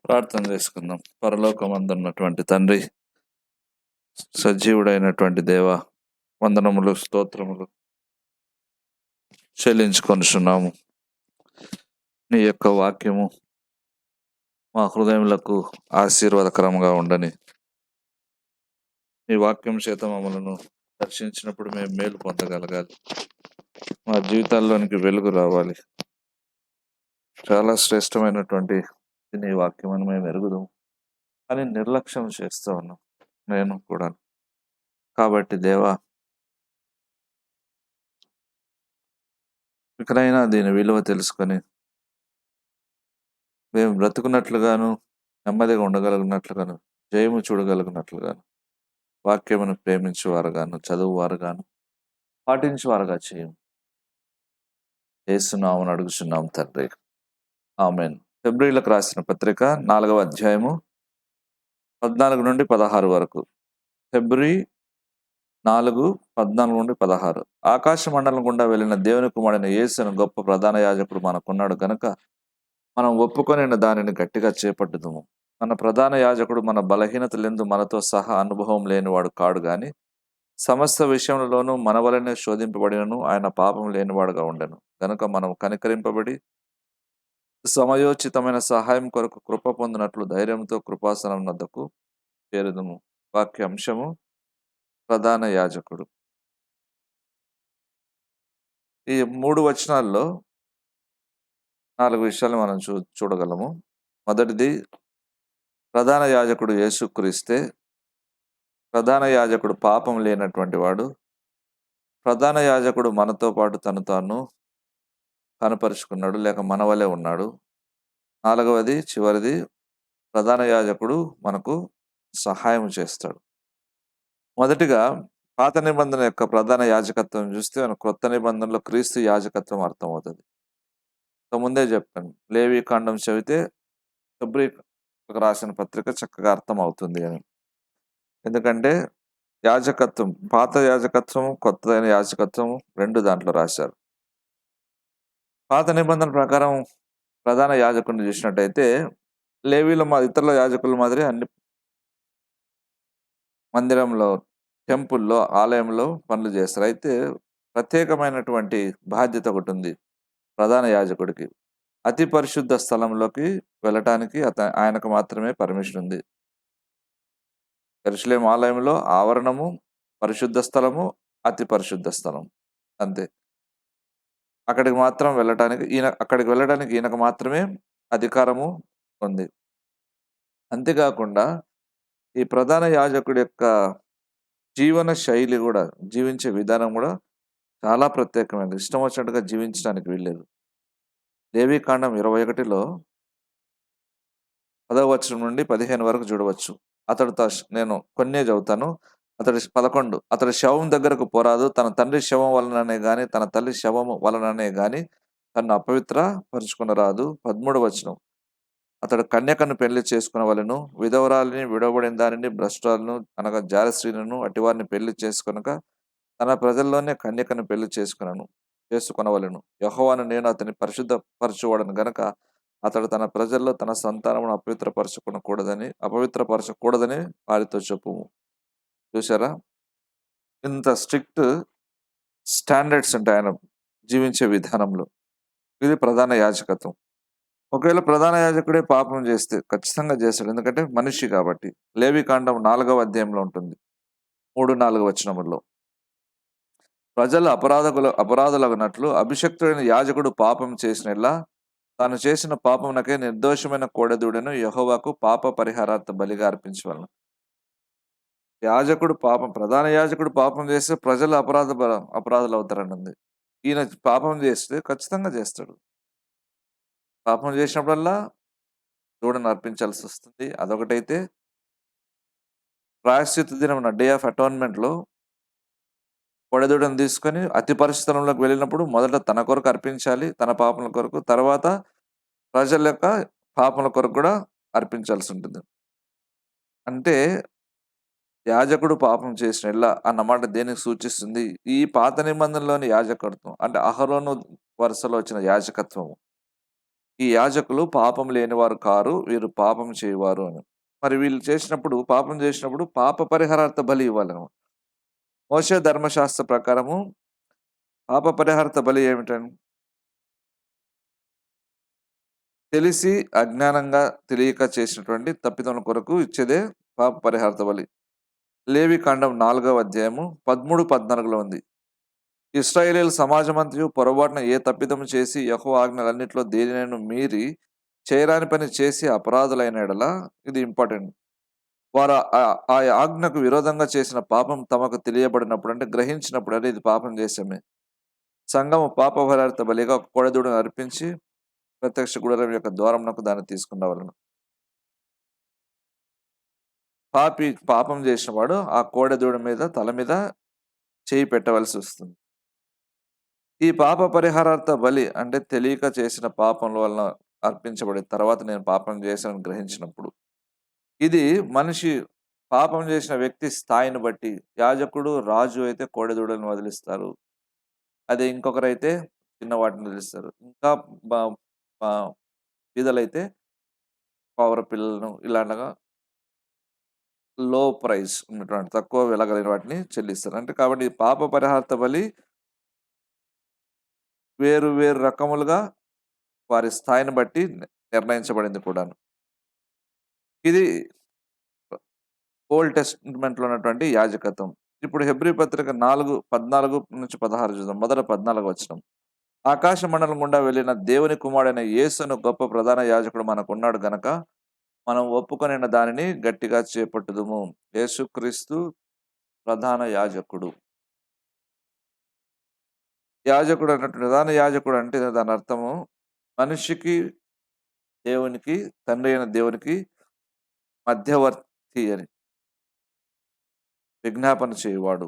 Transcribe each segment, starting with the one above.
ప్రార్థన చేసుకుందాం. పరలోకమందున్నటువంటి తండ్రి, సజీవుడైనటువంటి దేవ, వందనములు స్తోత్రములు చెల్లించుకొనుచున్నాము. నీ యొక్క వాక్యము మా హృదయములకు ఆశీర్వాదకరంగా ఉండని, నీ వాక్యం చేత మమ్మలను దర్శించినప్పుడు మేము మేలు పొందగలగాలి. మా జీవితాల్లోనికి వెలుగు రావాలి. చాలా శ్రేష్టమైనటువంటి నీ వాక్యం అని మేము ఎరుగుదాం అని నిర్లక్ష్యం చేస్తూ ఉన్నాం, నేను కూడా. కాబట్టి దేవా, ఇకనైనా దీని విలువ తెలుసుకొని మేము బ్రతుకున్నట్లుగాను, నెమ్మదిగా ఉండగలిగినట్లుగాను, జయము చూడగలిగినట్లుగాను, వాక్యమును ప్రేమించేవారుగాను, చదువువారుగాను, పాటించేవారుగా చేయము. యేసునామమున అడుగుచున్నాం తండ్రి, ఆమేన్. ఫిబ్రవరికి రాసిన పత్రిక 4వ అధ్యాయము 14 నుండి 16 వరకు. ఫిబ్రవరి 4, 14 నుండి 16. ఆకాశ మండలం గుండా వెళ్ళిన దేవుని కుమారుడైన యేసును గొప్ప ప్రధాన యాజకుడు మనకున్నాడు గనుక మనం ఒప్పుకొనిన దానిని గట్టిగా చేపట్టుదుము. మన ప్రధాన యాజకుడు మన బలహీనతలెందు మనతో సహా అనుభవం లేనివాడు కాడు గాని సమస్త విషయములలోనూ మన వలనే శోధింపబడినను ఆయన పాపం లేనివాడుగా ఉండెను. గనుక మనం కనికరింపబడి సమయోచితమైన సహాయం కొరకు కృప పొందినట్లు ధైర్యంతో కృపాసనం వద్దకు చేరుదుము. వాక్యాంశము ప్రధాన యాజకుడు. ఈ 3 వచనాల్లో 4 విషయాలు మనం చూడగలము. మొదటిది, ప్రధాన యాజకుడు యేసుక్రీస్తే. ప్రధాన యాజకుడు పాపం లేనటువంటి వాడు. ప్రధాన యాజకుడు మనతో పాటు తను తాను కనపరుచుకున్నాడు, లేక మన వలె ఉన్నాడు. 4వది, చివరిది, ప్రధాన యాజకుడు మనకు సహాయం చేస్తాడు. మొదటిగా పాత నిబంధన యొక్క ప్రధాన యాజకత్వం చూస్తే మన క్రొత్త నిబంధనలో క్రీస్తు యాజకత్వం అర్థమవుతుంది. ముందే చెప్పాను, లేవి కాండం చదివితే ఫిబ్రవరికి రాసిన పత్రిక చక్కగా అర్థం అవుతుంది అని. ఎందుకంటే యాజకత్వం, పాత యాజకత్వం, కొత్తదైన యాజకత్వం 2 దాంట్లో రాశారు. పాత నిబంధన ప్రకారం ప్రధాన యాజకుడిని చూసినట్టయితే లేవీల ఇతరుల యాజకుల మాదిరి అన్ని మందిరంలో, టెంపుల్లో, ఆలయంలో పనులు చేస్తారు. అయితే ప్రత్యేకమైనటువంటి బాధ్యత ఒకటి ఉంది ప్రధాన యాజకుడికి. అతి పరిశుద్ధ స్థలంలోకి వెళ్ళటానికి ఆయనకు మాత్రమే పర్మిషన్ ఉంది. యెరూషలేము ఆలయంలో ఆవరణము, పరిశుద్ధ స్థలము, అతి పరిశుద్ధ స్థలం, అంతే. అక్కడికి వెళ్ళడానికి ఈయనకు మాత్రమే అధికారము ఉంది. అంతేకాకుండా ఈ ప్రధాన యాజకుడి యొక్క జీవన శైలి కూడా, జీవించే విధానం కూడా చాలా ప్రత్యేకమైనది. ఇష్టం వచ్చినట్టుగా జీవించడానికి వీల్లేదు. లేవీకాండం 21లో 10వ వచనం నుండి 15 వరకు చూడవచ్చు. నేను కొన్నే చదువుతాను. 11, అతడు శవం దగ్గరకు పోరాదు, తన తండ్రి శవం వలననే గాని తన తల్లి శవము వలననే గాని తను అపవిత్ర పరుచుకునరాదు. 13వ వచనం, అతడు కన్యకను పెళ్లి చేసుకునవలెను, విధవరాలిని, విడవబడిన దానిని, భ్రష్టురాలను అనగా జారస్త్రీలను అటివారిని పెళ్లి చేసుకొనక తన ప్రజల్లోనే కన్యకను పెళ్లి చేసుకొనవలెను. యెహోవాను నేను అతని పరిశుద్ధపరచువాడను గనక అతడు తన ప్రజల్లో తన సంతానమును అపవిత్రపరచకూడదని వారితో చెప్పుము. చూసారా, ఇంత స్ట్రిక్ట్ స్టాండర్డ్స్ ఉంటాయి ఆయన జీవించే విధానంలో. ఇది ప్రధాన యాజకత్వం. ఒకవేళ ప్రధాన యాజకుడే పాపం చేస్తే ఖచ్చితంగా చేస్తాడు, ఎందుకంటే మనిషి కాబట్టి. లేవీకాండం 4వ అధ్యాయంలో ఉంటుంది, 3-4 వచనముల్లో. ప్రజలు అపరాధులగునట్లు అభిషక్తుడైన యాజకుడు పాపం చేసినలా తాను చేసిన పాపమునకే నిర్దోషమైన కోడెదూడను యెహోవాకు పాప పరిహారార్థ బలిగా అర్పించవలెను. ప్రధాన యాజకుడు పాపం చేస్తే ప్రజలు అపరాధులు అవుతారన్నది. ఈయన పాపం చేస్తే ఖచ్చితంగా చేస్తాడు. పాపం చేసినప్పుడల్లా దూడను అర్పించాల్సి వస్తుంది. అదొకటైతే ప్రాయశ్చిత్త దినం, డే ఆఫ్ అటోన్మెంట్లో కోడెదూడను తీసుకొని అతి పరిశుద్ధంలోకి వెళ్ళినప్పుడు మొదట తన కొరకు అర్పించాలి, తన పాపల కొరకు. తర్వాత ప్రజల యొక్క పాపల కొరకు కూడా అర్పించాల్సి ఉంటుంది. అంటే యాజకుడు పాపం చేసిన అన్నమాట దేనికి సూచిస్తుంది? ఈ పాత నిబంధనలోని యాజకత్వం అంటే అహరోను వరుసలో వచ్చిన యాజకత్వము. ఈ యాజకులు పాపం లేనివారు కారు, వీరు పాపం చేయువారు అని. మరి వీళ్ళు చేసినప్పుడు పాపం చేసినప్పుడు పాప పరిహారార్థ బలి ఇవ్వాలనమాట. మోషే ధర్మశాస్త్ర ప్రకారము పాప పరిహారార్థ బలి ఏమిటండి? తెలిసి అజ్ఞానంగా తెలియక చేసినటువంటి తప్పిదముల కొరకు ఇచ్చేదే పాప పరిహారార్థ బలి. లేవికాండం 4వ అధ్యాయము 13, 14లో ఉంది. ఇశ్రాయేలీయుల సమాజమంతయు పొరపాటున ఏ తప్పిదము చేసి యెహోవా ఆజ్ఞలన్నిటిలో దేనినైనా మీరి చేయరాని పని చేసి అపరాధులైన యెడల, ఇది ఇంపార్టెంట్. వారు ఆ ఆజ్ఞకు విరోధంగా చేసిన పాపం తమకు తెలియబడినప్పుడు, అంటే గ్రహించినప్పుడు, అంటే ఇది పాపం చేశామే, సంఘము పాప పరిహారార్థ బలిగా ఒక కోడెదూడను అర్పించి ప్రత్యక్ష గుడారం యొక్క ద్వారమునకు దాన్ని తీసుకుని రావాలను. పాపం చేసిన వాడు ఆ కోడెదూడ మీద తల మీద చేయి పెట్టవలసి వస్తుంది. ఈ పాప పరిహారార్థ బలి అంటే తెలియక చేసిన పాపం వలన అర్పించబడి తర్వాత నేను పాపం చేశానని గ్రహించినప్పుడు, ఇది మనిషి పాపం చేసిన వ్యక్తి స్థాయిని బట్టి యాజకుడు, రాజు అయితే కోడెదూడలను వదిలిస్తారు. అదే ఇంకొకరైతే చిన్న వాటిని వదిలిస్తారు. ఇంకా బ బ బీదలైతే పావుర పిల్లలను ఇలాంటిగా లో ప్రైస్ ఉన్నటువంటి తక్కువ వెల కలిగిన వాటిని చెల్లిస్తారు. అంటే కాబట్టి ఈ పాప పరిహారార్థ బలి వేరు వేరు రకములుగా వారి స్థాయిని బట్టి నిర్ణయించబడింది కూడాను. ఇది ఓల్డ్ టెస్ట్‌మెంట్‌లో ఉన్నటువంటి యాజకత్వం. ఇప్పుడు హెబ్రీ పత్రిక 4:14-16 చూద్దాం. మొదట 14 వచనం. ఆకాశ మండలం గుండా వెళ్ళిన దేవుని కుమారుడైన యేసును గొప్ప ప్రధాన యాజకుడు మనకున్నాడు గనక, మనం ఒప్పుకొనిన దానిని గట్టిగా చేపట్టుదుము. యేసుక్రీస్తు ప్రధాన యాజకుడు. యాజకుడు అన్నట్టు ప్రధాన యాజకుడు అంటే దాని అర్థము మనిషికి, దేవునికి, తండ్రి అయిన దేవునికి మధ్యవర్తి అని. విజ్ఞాపన చేయువాడు.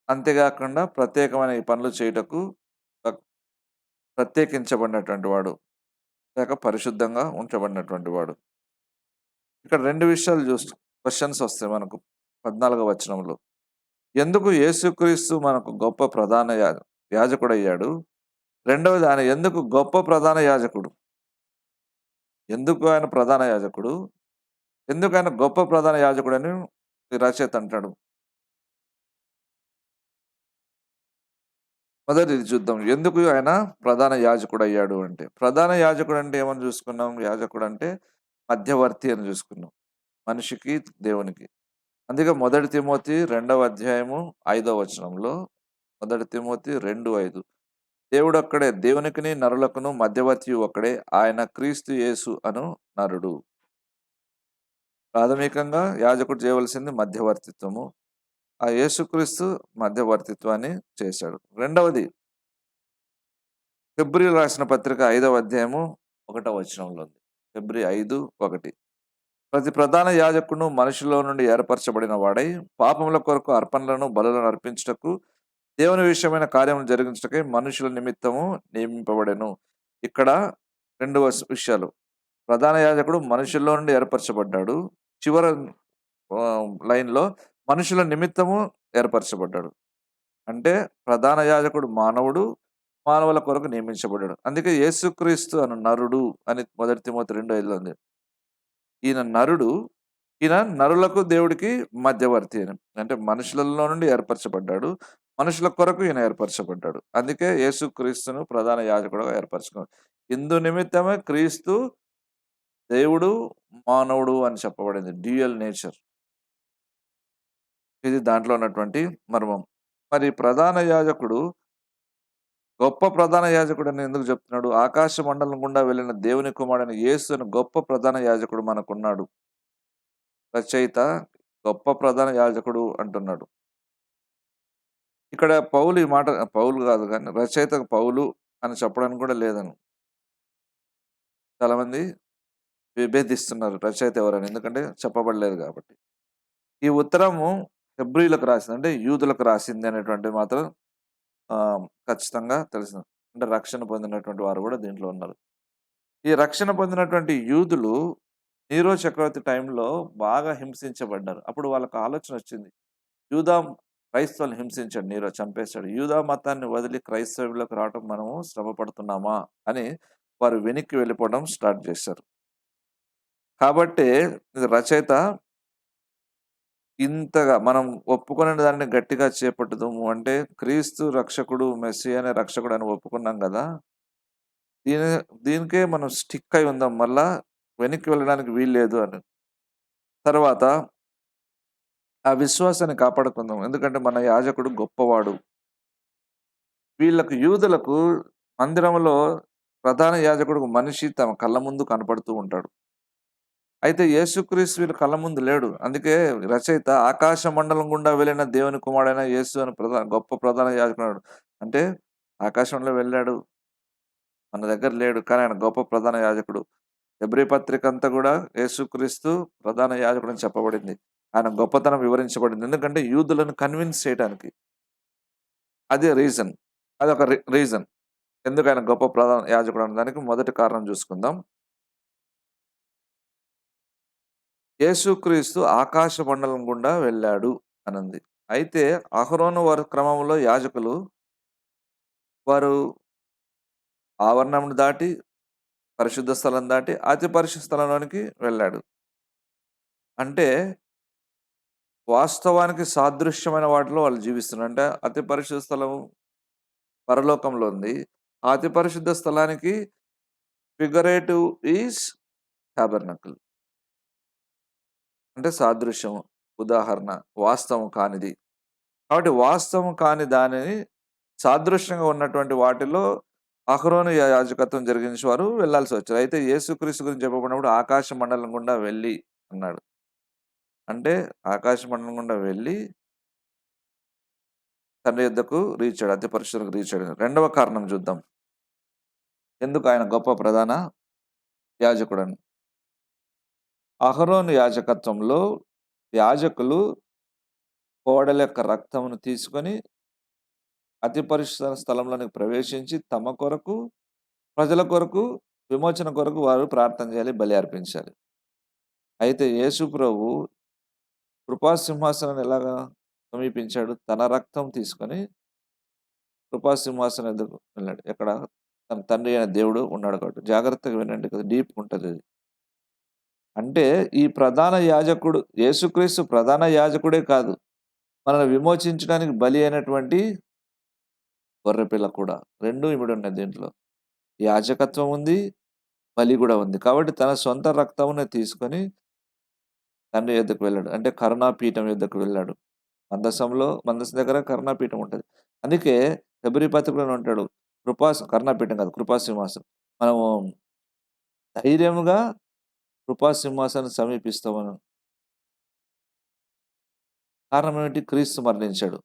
అంతేగాకుండా ప్రత్యేకమైన ఈ పనులు చేయుటకు ప్రత్యేకించబడినటువంటి వాడు. లేక పరిశుద్ధంగా ఉంచబడినటువంటి వాడు. ఇక్కడ 2 విషయాలు క్వెషన్స్ వస్తాయి మనకు 14వ వచనంలో. ఎందుకు యేసుక్రీస్తు మనకు గొప్ప ప్రధాన యాజకుడయ్యాడు? రెండవది, ఆయన ఎందుకు గొప్ప ప్రధాన యాజకుడు? ఎందుకు ఆయన ప్రధాన యాజకుడు? ఎందుకు ఆయన గొప్ప ప్రధాన యాజకుడని ఈ రచయిత అంటాడు. మొదటిది చూద్దాం. ఎందుకు ఆయన ప్రధాన యాజకుడయ్యాడు అంటే, ప్రధాన యాజకుడు అంటే ఏమని చూసుకున్నాం? యాజకుడు అంటే మధ్యవర్తి అని చూసుకున్నాం. మనిషికి, దేవునికి. అందుకే 1 తిమోతి 2వ అధ్యాయము 5వ వచనంలో 1 తిమోతి 2:5 దేవుడొక్కడే, దేవునికిని నరులకును మధ్యవర్తియు ఒక్కడే, ఆయన క్రీస్తు యేసు అను నరుడు. ప్రాథమికంగా యాజకుడు చేయవలసింది మధ్యవర్తిత్వము. ఆ యేసుక్రీస్తు మధ్యవర్తిత్వాన్ని చేశాడు. రెండవది, హెబ్రీయులకు రాసిన పత్రిక 5వ అధ్యాయము 1వ వచనంలో ఉంది. హెబ్రీ 5:1 ప్రతి ప్రధాన యాజకుడును మనుషుల్లో నుండి ఏర్పరచబడిన వాడై పాపముల కొరకు అర్పణలను, బలులను అర్పించుటకు, దేవుని విషయమైన కార్యములు జరిగించుటకై మనుషుల నిమిత్తము నియమింపబడెను. ఇక్కడ 2 విషయాలు. ప్రధాన యాజకుడు మనుషుల్లో నుండి ఏర్పరచబడ్డాడు. చివరి లైన్‌లో మనుషుల నిమిత్తము ఏర్పరచబడ్డాడు. అంటే ప్రధాన యాజకుడు మానవుడు, మానవుల కొరకు నియమించబడ్డాడు. అందుకే యేసుక్రీస్తు అను నరుడు అని 1 తిమోతి 2:5లో ఉంది. ఈయన నరుడు, ఈయన నరులకు దేవుడికి మధ్యవర్తి అని. అంటే మనుషులలో నుండి ఏర్పరచబడ్డాడు. మనుషుల కొరకు ఈయన ఏర్పరచబడ్డాడు. అందుకే యేసుక్రీస్తును ప్రధాన యాజకుడుగా ఏర్పరచుకున్నాడు. ఇందు నిమిత్తమే క్రీస్తు దేవుడు, మానవుడు అని చెప్పబడింది. Dual nature. ఇది దాంట్లో ఉన్నటువంటి మర్మం. మరి ప్రధాన యాజకుడు గొప్ప ప్రధాన యాజకుడు అని ఎందుకు చెప్తున్నాడు? ఆకాశ మండలం గుండా వెళ్ళిన దేవుని కుమారుడైన యేసు అని గొప్ప ప్రధాన యాజకుడు మనకున్నాడు. రచయిత గొప్ప ప్రధాన యాజకుడు అంటున్నాడు. ఇక్కడ పౌలు ఈ మాట, పౌలు కాదు కానీ రచయిత పౌలు అని చెప్పడానికి కూడా లేదను. చాలామంది విభేదిస్తున్నారు రచయిత ఎవరని, ఎందుకంటే చెప్పబడలేదు కాబట్టి. ఈ ఉత్తరము హెబ్రీయులకు రాసింది, అంటే యూదులకు రాసింది అనేటువంటిది మాత్రం ఖచ్చితంగా తెలిసింది. అంటే రక్షణ పొందినటువంటి వారు కూడా దీంట్లో ఉన్నారు. ఈ రక్షణ పొందినటువంటి యూదులు నీరో చక్రవర్తి టైంలో బాగా హింసించబడ్డారు. అప్పుడు వాళ్ళకి ఆలోచన వచ్చింది, యూదా క్రైస్తవులను హింసించాడు, నీరో చంపేశాడు. యూదా మతాన్ని వదిలి క్రైస్తవులకు రావటం మనము శ్రమ పడుతున్నామా అని వారు వెనక్కి వెళ్ళిపోవడం స్టార్ట్ చేశారు. కాబట్టి రచయిత ఇంతగా మనం ఒప్పుకునే దాన్ని గట్టిగా చేపట్టుదాము అంటే క్రీస్తు రక్షకుడు, మెస్సీ అనే రక్షకుడు అని ఒప్పుకున్నాం కదా, దీని దీనికే మనం స్టిక్ అయి ఉందాం, మళ్ళా వెనక్కి వెళ్ళడానికి వీల్లేదు అని. తర్వాత ఆ విశ్వాసాన్ని కాపాడుకుందాం, ఎందుకంటే మన యాజకుడు గొప్పవాడు. వీళ్ళకు యూదులకు మందిరంలో ప్రధాన యాజకుడు ఒక మనిషి తమ కళ్ళ ముందు కనపడుతూ ఉంటాడు. అయితే యేసుక్రీస్తు వీళ్ళ కళ్ళ ముందు లేడు. అందుకే రచయిత ఆకాశ మండలం గుండా వెళ్ళిన దేవుని కుమారుడైన యేసు అని గొప్ప ప్రధాన యాజకుడు. అంటే ఆకాశంలో వెళ్ళాడు, మన దగ్గర లేడు, కానీ ఆయన గొప్ప ప్రధాన యాజకుడు. హెబ్రీ పత్రిక అంతా కూడా యేసుక్రీస్తు ప్రధాన యాజకుడు అని చెప్పబడింది. ఆయన గొప్పతనం వివరించబడింది. ఎందుకంటే యూదులను కన్విన్స్ చేయడానికి. అదే రీజన్. అదొక రీజన్. ఎందుకు ఆయన గొప్ప ప్రధాన యాజకుడు అనడానికి మొదటి కారణం చూసుకుందాం. యేసుక్రీస్తు ఆకాశ మండలం గుండా వెళ్ళాడు అనుంది. అయితే అహరోను వారి క్రమంలో యాజకులు వారు ఆవరణం దాటి, పరిశుద్ధ స్థలం దాటి అతి పరిశుద్ధ స్థలంలోనికి వెళ్ళాడు. అంటే వాస్తవానికి సాదృశ్యమైన వాటిలో వాళ్ళు జీవిస్తున్నారు. అంటే అతి పరిశుద్ధ స్థలం పరలోకంలో ఉంది. ఆ అతి పరిశుద్ధ స్థలానికి ఫిగరేటివ్ ఈజ్ టాబర్నకల్. అంటే సాదృశ్యం, ఉదాహరణ, వాస్తవం కానిది. కాబట్టి వాస్తవం కాని దానిని సాదృశ్యంగా ఉన్నటువంటి వాటిలో అహరోను యాజకత్వం జరిగించిన వారు వెళ్ళాల్సి వచ్చారు. అయితే యేసుక్రీస్తు గురించి చెప్పబడినప్పుడు ఆకాశ మండలం గుండా వెళ్ళి అన్నాడు. అంటే ఆకాశ మండలం గుండా వెళ్ళి తండ్రి యొద్దకు రీచ్ అయ్యాడు, అతి పరిశుద్ధులకు రీచ్ అయ్యాడు. రెండవ కారణం చూద్దాం, ఎందుకు ఆయన గొప్ప ప్రధాన యాజకుడని. అహరోను యాజకత్వంలో యాజకులు కోడల యొక్క రక్తమును తీసుకొని అతి పరిశుద్ధ స్థలంలోనికి ప్రవేశించి తమ కొరకు, ప్రజల కొరకు, విమోచన కొరకు వారు ప్రార్థన చేయాలి, బలి అర్పించాలి. అయితే యేసు ప్రభు కృపాసింహాసనాన్ని ఎలాగా సమీపించాడు? తన రక్తం తీసుకొని కృపాసింహాసనం ఎదుగు వెళ్ళాడు. ఎక్కడ? తన తండ్రి అయిన దేవుడు ఉన్నాడు కాబట్టి. జాగ్రత్తగా వినండి, కదా డీప్ ఉంటది అది. అంటే ఈ ప్రధాన యాజకుడు యేసుక్రీస్తు ప్రధాన యాజకుడే కాదు, మనల్ని విమోచించడానికి బలి అయినటువంటి గొర్రెపిల్ల కూడా. 2 ఇమిడి ఉన్నాయి దీంట్లో. యాజకత్వం ఉంది, బలి కూడా ఉంది. కాబట్టి తన సొంత రక్తమునే తీసుకొని తండ్రి యొద్దకు వెళ్ళాడు. అంటే కరుణాపీఠం యొద్దకు వెళ్ళాడు. మందసం దగ్గర కరుణాపీఠం ఉంటది. అందుకే హెబ్రీ పత్రికలో ఉంటాడు, కరుణాపీఠం కాదు, కృపాసింహాసనం. మనము ధైర్యముగా కృపాసింహాసనం సమీపిస్తామని. కారణం ఏమిటి? క్రీస్తు మరణించాడు.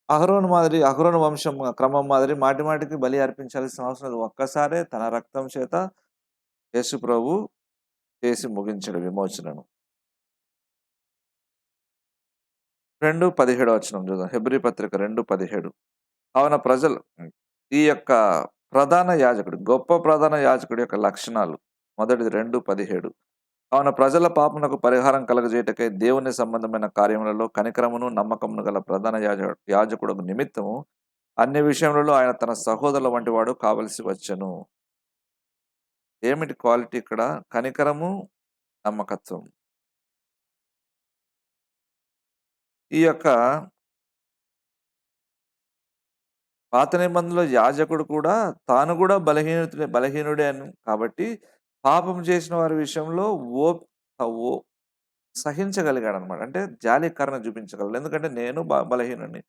అహరోను వంశం క్రమం మాదిరి మాటి మాటికి బలి అర్పించాల్సిన అవసరం లేదు. ఒక్కసారే తన రక్తం చేత యేసు ప్రభు చేసి ముగించాడు విమోచనను. 2:17 చూద్దాం. హెబ్రీ పత్రిక 2:17. కావున ప్రజలు ఈ యొక్క ప్రధాన యాజకుడు, గొప్ప ప్రధాన యాజకుడి యొక్క లక్షణాలు. మొదటిది 2:17. కావున ప్రజల పాపమునకు పరిహారం కలుగజేయుటకై దేవుని సంబంధమైన కార్యములలో కనికరమును నమ్మకమును గల ప్రధాన యాజకుడు నిమిత్తము అన్ని విషయములలో ఆయన తన సహోదరుల వంటి వాడు కావలసి వచ్చెను. ఏమిటి క్వాలిటీ ఇక్కడ? కనికరము, నమ్మకత్వం. ఈ యొక్క పాత నిబంధనలో యాజకుడు కూడా తాను కూడా బలహీనుడే అని కాబట్టి పాపం చేసిన వారి విషయంలో ఓ సహించగలిగాడు అనమాట. అంటే జాలికరణ చూపించగలడు. ఎందుకంటే నేను బలహీనుడిని,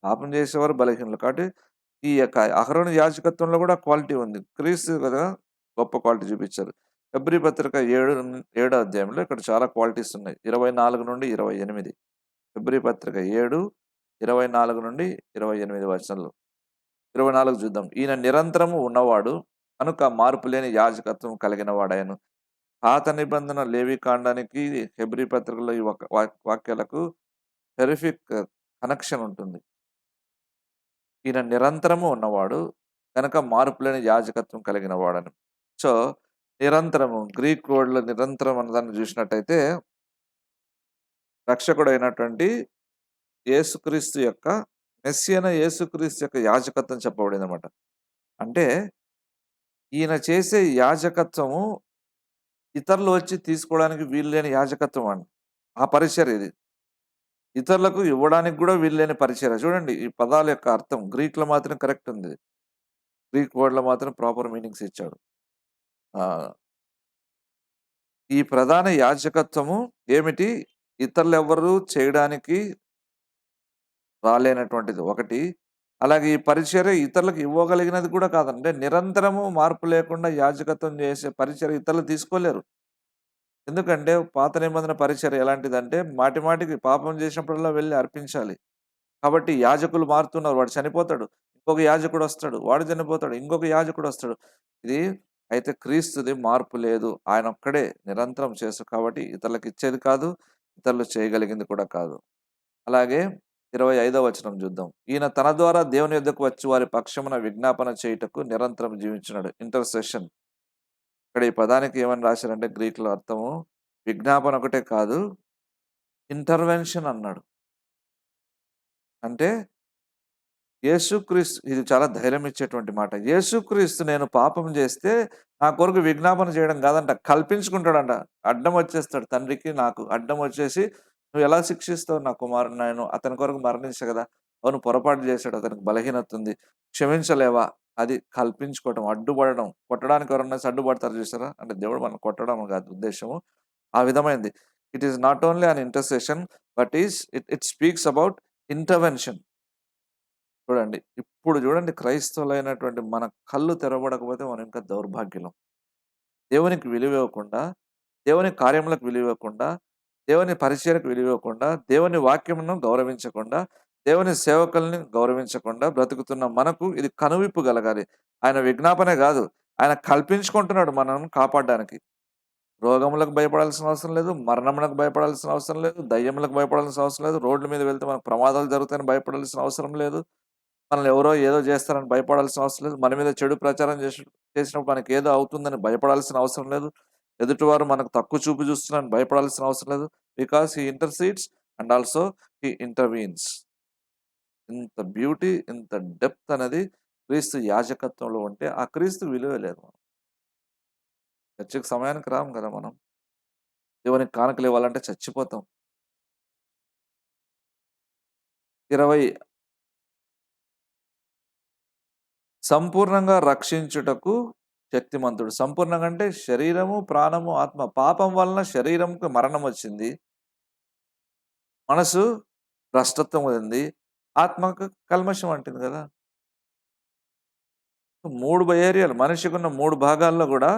పాపం చేసేవారు బలహీనులు. కాబట్టి ఈ యొక్క అహరోను యాజకత్వంలో కూడా క్వాలిటీ ఉంది. క్రీస్తు కదా గొప్ప క్వాలిటీ చూపించారు. హెబ్రీ పత్రిక 7వ అధ్యాయంలో ఇక్కడ చాలా క్వాలిటీస్ ఉన్నాయి. 24 నుండి 28. హెబ్రీ పత్రిక 7, 24 నుండి 28 వచనాలు. 24 చూద్దాం. ఈయన నిరంతరము ఉన్నవాడు కనుక మార్పు లేని యాజకత్వం కలిగిన వాడాయను. పాత నిబంధన లేవి కాండానికి హెబ్రీ పత్రికలో ఈ వాక్యాలకు టెరిఫిక్ కనెక్షన్ ఉంటుంది. ఈయన నిరంతరము ఉన్నవాడు కనుక మార్పు లేని యాజకత్వం కలిగిన వాడని. సో నిరంతరము గ్రీక్ వర్డ్లో నిరంతరం అన్నదాన్ని చూసినట్టయితే రక్షకుడు అయినటువంటి యేసుక్రీస్తు యొక్క మెస్సీ అయిన యేసుక్రీస్తు యొక్క యాజకత్వం చెప్పబడిందనమాట. అంటే ఈయన చేసే యాజకత్వము ఇతరులు వచ్చి తీసుకోవడానికి వీలు లేని యాజకత్వం అండి. ఆ పరిచర్య ఇది. ఇతరులకు ఇవ్వడానికి గూడా వీలు లేని పరిచర్య. చూడండి ఈ పదాల యొక్క అర్థం గ్రీక్‌లో మాత్రం కరెక్ట్ ఉంది. గ్రీక్ వర్డ్‌లో మాత్రం ప్రాపర్ మీనింగ్స్ ఇచ్చాడు. ఆ! ఈ ప్రధాన యాజకత్వము ఏమిటి? ఇతరులెవ్వరు చేయడానికి రాలేనటువంటిది ఒకటి. అలాగే ఈ పరిచర్య ఇతరులకు ఇవ్వగలిగినది కూడా కాదు. అంటే నిరంతరము మార్పు లేకుండా యాజకత్వం చేసే పరిచర్య ఇతరులు తీసుకోలేరు. ఎందుకంటే పాత నిబంధన పరిచర్య ఎలాంటిదంటే మాటి మాటికి పాపం చేసినప్పుడల్లా వెళ్లి అర్పించాలి. కాబట్టి యాజకులు మారుతున్నారు. వాడు చనిపోతాడు. ఇంకొక యాజకుడొస్తాడు. వాడు చనిపోతాడు. ఇంకొక యాజకుడొస్తాడు. ఇది అయితే క్రీస్తుది మార్పు లేదు. ఆయనొక్కడే నిరంతరం కాబట్టి ఇతరులకిచ్చేది కాదు. ఇతరులు చేయగలిగింది కూడా కాదు. అలాగే 25వ వచనం చూద్దాం. ఈయన తన ద్వారా దేవుని యొద్దకు వచ్చి వారి పక్షమున విజ్ఞాపన చేయుటకు నిరంతరం జీవించున్నాడు. ఇంటర్సెషన్. ఇక్కడ ఈ పదానికి ఏమని రాశారంటే గ్రీక్‌లో అర్థము విజ్ఞాపన ఒకటే కాదు, ఇంటర్వెన్షన్ అన్నాడు. అంటే యేసుక్రీస్తు ఇది చాలా ధైర్యం ఇచ్చేటువంటి మాట. యేసుక్రీస్తు నేను పాపం చేస్తే నా కొరకు విజ్ఞాపన చేయడం కాదంట, కల్పించుకుంటాడంట. అడ్డం వచ్చేస్తాడు తండ్రికి నాకు. అడ్డం వచ్చేసి "నువ్వు ఎలా శిక్షిస్తావు నా కుమారుడిని? నేను అతని కొరకు మరణించా కదా! అవును పొరపాటు చేశాడు. అతనికి బలహీనత ఉంది. క్షమించలేవా?" అది కల్పించుకోవటం, అడ్డుపడడం. కొట్టడానికి ఎవరన్నా అడ్డుపడతారు చూసారా? అంటే దేవుడు మనల్ని కొట్టడం కాదు ఉద్దేశ్యము. ఆ విధమైనది. It is not only an intercession but it speaks about intervention. చూడండి. ఇప్పుడు చూడండి క్రైస్తవులైనటువంటి మన కళ్ళు తెరవబడకపోతే మనం ఇంకా దౌర్భాగ్యులం. దేవునికి విలువివ్వకుండా, దేవుని కార్యములకు విలువివ్వకుండా, దేవుని పరిచర్యకు విలువివ్వకుండా, దేవుని వాక్యమును గౌరవించకుండా, దేవుని సేవకుల్ని గౌరవించకుండా బ్రతుకుతున్న మనకు ఇది కనువిప్పు కలగాలి. ఆయన విజ్ఞాపనే గాదు. ఆయన కల్పించుకుంటున్నాడు మనల్ని కాపాడడానికి. రోగములకు భయపడాల్సిన అవసరం లేదు. మరణమునకు భయపడాల్సిన అవసరం లేదు. దయ్యములకు భయపడాల్సిన అవసరం లేదు. రోడ్ల మీద వెళ్తే మనకు ప్రమాదాలు జరుగుతాయని భయపడాల్సిన అవసరం లేదు. మనల్ని ఎవరో ఏదో చేస్తారని భయపడాల్సిన అవసరం లేదు. మన మీద చెడు ప్రచారం చేసినప్పుడు మనకేదో అవుతుందని భయపడాల్సిన అవసరం లేదు. ఎదుటివారు మనకు తక్కువ చూపు చూస్తున్నారని భయపడాల్సిన అవసరం లేదు. Because he ఇంటర్సీడ్స్ and also he intervenes. ఇంత బ్యూటీ, ఇంత డెప్త్ అనేది క్రీస్తు యాజకత్వంలో ఉంటే ఆ క్రీస్తు విలువే లేదు. మనం చర్చికి సమయానికి రాము కదా మనం. దేవునికి కానుకలు ఇవ్వాలంటే చచ్చిపోతాం. 20 సంపూర్ణంగా రక్షించుటకు శక్తిమంతుడు. సంపూర్ణంగా అంటే శరీరము, ప్రాణము, ఆత్మ. పాపం వలన శరీరంకి మరణం వచ్చింది. మనసు భ్రష్టత్వం ఉంది. ఆత్మకు కల్మషం అంటింది కదా! 3 ఏరియాలు మనిషికున్న 3 భాగాల్లో గూడా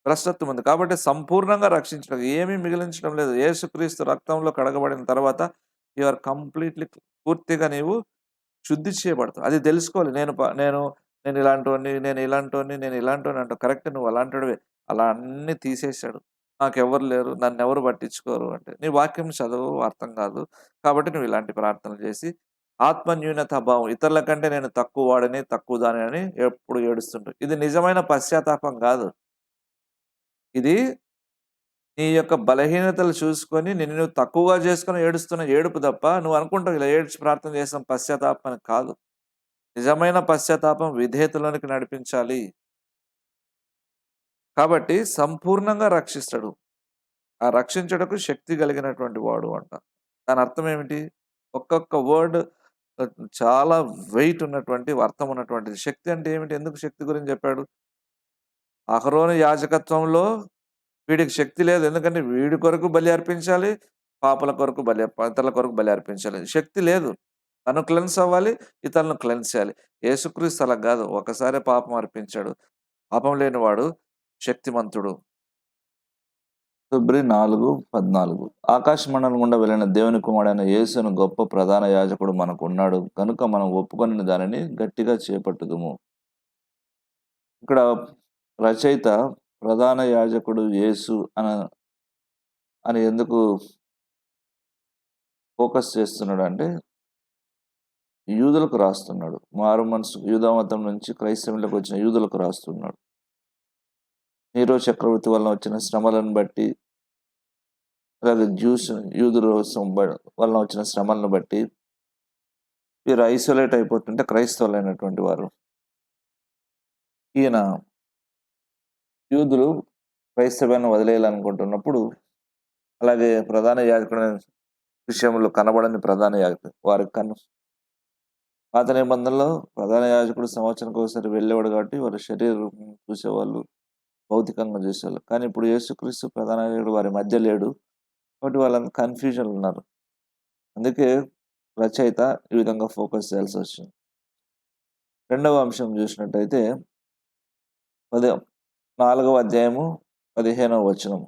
భ్రష్టత్వం ఉంది. కాబట్టి సంపూర్ణంగా రక్షించడం ఏమీ మిగిలించడం లేదు. యేసుక్రీస్తు రక్తంలో కడగబడిన తర్వాత యూ ఆర్ కంప్లీట్‌లీ పూర్తిగా నీవు శుద్ధి చేయబడతావు. అది తెలుసుకోవాలి. నేను ఇలాంటోడిని, నేను ఇలాంటోడిని, నేను ఇలాంటోడిని అంటావు. కరెక్ట్ నువ్వు అలాంటోడివే. అలా అన్నీ తీసేసాడు. నాకెవ్వరు లేరు. నన్నెవరు పట్టించుకోరు అంటే, నీ వాక్యం చదువు అర్థం కాదు. కాబట్టి నువ్వు ఇలాంటి ప్రార్థనలు చేసి ఆత్మ న్యూనతా భావం ఇతరుల కంటే నేను తక్కువ వాడిని, తక్కువ దాని అని ఎప్పుడు ఏడుస్తుంటావు. ఇది నిజమైన పశ్చాత్తాపం కాదు. ఇది నీ యొక్క బలహీనతలు చూసుకొని నిన్ను నువ్వు తక్కువగా చేసుకొని ఏడుస్తున్న ఏడుపు తప్ప నువ్వు అనుకుంటావు ఇలా ఏడ్చి ప్రార్థన చేస్తాం పశ్చాత్తాపం అని కాదు. నిజమైన పశ్చాత్తాపం విధేయతలోనికి నడిపించాలి. కాబట్టి సంపూర్ణంగా రక్షిస్తాడు. ఆ రక్షించుటకు శక్తి కలిగినటువంటి వాడు అంట. దాని అర్థం ఏమిటి? ఒక్కొక్క వర్డ్ చాలా వెయిట్ ఉన్నటువంటి అర్థం ఉన్నటువంటిది. శక్తి అంటే ఏమిటి? ఎందుకు శక్తి గురించి చెప్పాడు? అహరోను యాజకత్వంలో వీడికి శక్తి లేదు. ఎందుకంటే వీడి కొరకు బలి అర్పించాలి. పాపల కొరకు ఇతరుల కొరకు బలి అర్పించాలి. శక్తి లేదు. తను క్లెన్స్ అవ్వాలి. ఇతరులను క్లెన్స్ చేయాలి. యేసుక్రీస్తు అలా గాదు. ఒకసారే పాపం అర్పించాడు. పాపం లేనివాడు శక్తిమంతుడు. ఫిబ్రవరి 4:14 ఆకాశమండలం గుండా వెళ్ళిన దేవుని కుమారుడైన యేసును గొప్ప ప్రధాన యాజకుడు మనకున్నాడు కనుక మనం ఒప్పుకొనిన దానిని గట్టిగా చేపట్టుదుము. ఇక్కడ రచయిత ప్రధాన యాజకుడు యేసు అని ఎందుకు ఫోకస్ చేస్తున్నాడు అంటే యూదులకు రాస్తున్నాడు. మారు మనసు యూదమతం నుంచి క్రైస్తవులకు వచ్చిన యూదులకు రాస్తున్నాడు. నీరో చక్రవర్తి వలన వచ్చిన శ్రమలను బట్టి అలాగే యూదుల వలన వచ్చిన శ్రమలను బట్టి వీరు ఐసోలేట్ అయిపోతుంటే క్రైస్తవులైనటువంటి వారు, ఈయన యూదులు క్రైస్తవ్యాన్ని వదిలేయాలనుకుంటున్నప్పుడు, అలాగే ప్రధాన యాజకుడి విషయంలో కనబడని ప్రధాన యాజకుడు వారికి పాత నిబంధనలో ప్రధాన యాజకుడు సంవత్సరానికి ఒకసారి వెళ్ళేవాడు కాబట్టి వారి శరీరం చూసేవాళ్ళు, భౌతికంగా చూసేవాళ్ళు. కానీ ఇప్పుడు యేసుక్రీస్తు ప్రధాన యాజకుడు వారి మధ్య లేడు కాబట్టి వాళ్ళంతా కన్ఫ్యూజన్ ఉన్నారు. అందుకే రచయిత ఈ విధంగా ఫోకస్ చేయాల్సి వచ్చింది. రెండవ అంశం చూసినట్టయితే 4వ అధ్యాయము 15వ వచనం,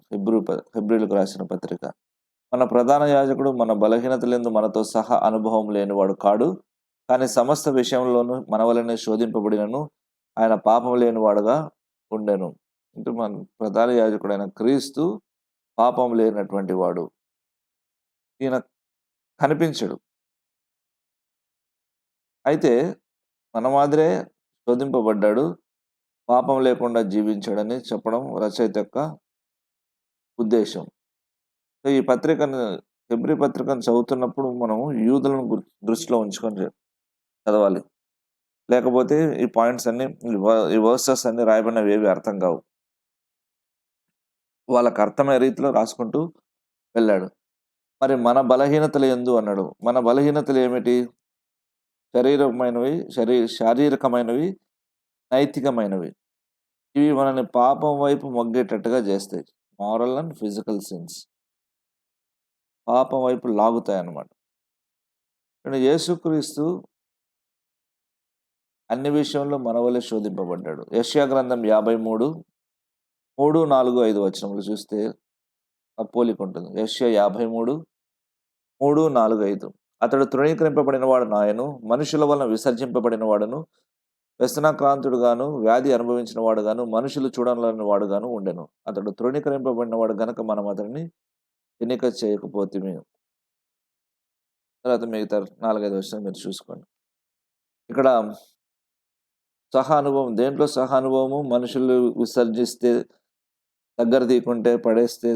హెబ్రీలకు రాసిన పత్రిక. మన ప్రధాన యాజకుడు మన బలహీనతలందు మనతో సహా అనుభవం లేనివాడు కాడు, కానీ సమస్త విషయంలోనూ మన వలనే శోధింపబడినను ఆయన పాపం లేనివాడుగా ఉండెను. అంటే మన ప్రధాన యాజకుడైన క్రీస్తు పాపం లేనటువంటి వాడు. ఈయన కనిపించడు, అయితే మన మాదిరే శోధింపబడ్డాడు, పాపం లేకుండా జీవించాడని చెప్పడం రచయిత యొక్క ఉద్దేశం. సో ఈ పత్రికను, హెబ్రీ పత్రికను చదువుతున్నప్పుడు మనం యూదులను దృష్టిలో ఉంచుకొని చదవాలి. లేకపోతే ఈ పాయింట్స్ అన్ని, ఈ వర్సెస్ అన్ని రాయబడినవి ఏవి అర్థం కావు. వాళ్ళకు అర్థమయ్యే రీతిలో రాసుకుంటూ వెళ్ళాడు. మరి మన బలహీనతలు ఎందు అన్నాడు. మన బలహీనతలు ఏమిటి? శారీరకమైనవి, నైతికమైనవి. ఇవి మనల్ని పాపం వైపు మొగ్గేటట్టుగా చేస్తాయి. మారల్ అండ్ ఫిజికల్ సిన్స్ పాపం వైపు లాగుతాయి అన్నమాట. యేసుక్రీస్తు అన్ని విషయంలో మన వలె శోధింపబడ్డాడు. యెషయా గ్రంథం 53, 3, 4, 5 వచనములు చూస్తే ఆ పోలిక ఉంటుంది. యెషయా 53, 3, 4, 5. అతడు తృణీకరింపబడిన వాడు నాయను, మనుషుల వలన విసర్జింపబడిన వాడును, వ్యసనాక్రాంతుడుగాను, వ్యాధి అనుభవించిన వాడుగాను, మనుషులు చూడలేని వాడుగాను ఉండెను. అతడు తృణీకరింపబడిన వాడు గనక మనం అతడిని ఎన్నిక చేయకపోతేమి. తర్వాత మిగతా 4, 5 వచనాలు మీరు చూసుకోండి. ఇక్కడ సహానుభవం, దేంట్లో సహానుభవము? మనుషులు విసర్జిస్తే, దగ్గర తీయకుంటే, పడేస్తే,